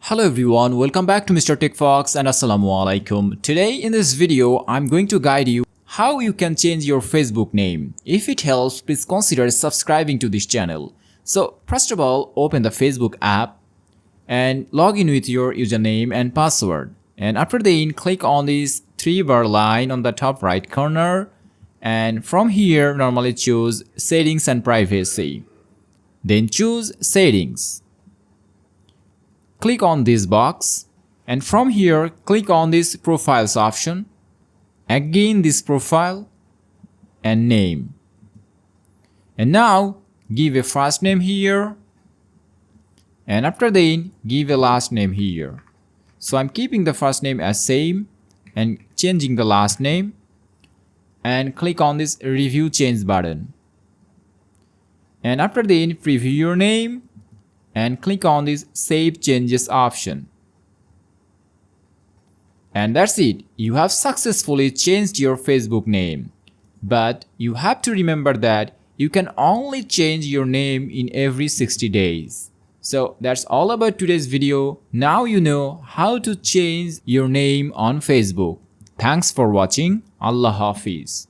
Hello everyone, welcome back to Mr. TECHFOX and Assalamu alaikum. Today in this video, I'm going to guide you how you can change your Facebook name. If it helps, please consider subscribing to this channel. So first of all, open the Facebook app and log in with your username and password. And after then, click on this 3-bar line on the top right corner. And from here, normally choose Settings and Privacy. Then choose Settings. Click on this box and from here click on this profiles option, again this profile and name, and now give a first name here and after then give a last name here. So I'm keeping the first name as same and changing the last name, and click on this review change button, and after then preview your name and click on this Save Changes option. And that's it. You have successfully changed your Facebook name. But you have to remember that you can only change your name in every 60 days. So that's all about today's video. Now you know how to change your name on Facebook. Thanks for watching. Allah Hafiz.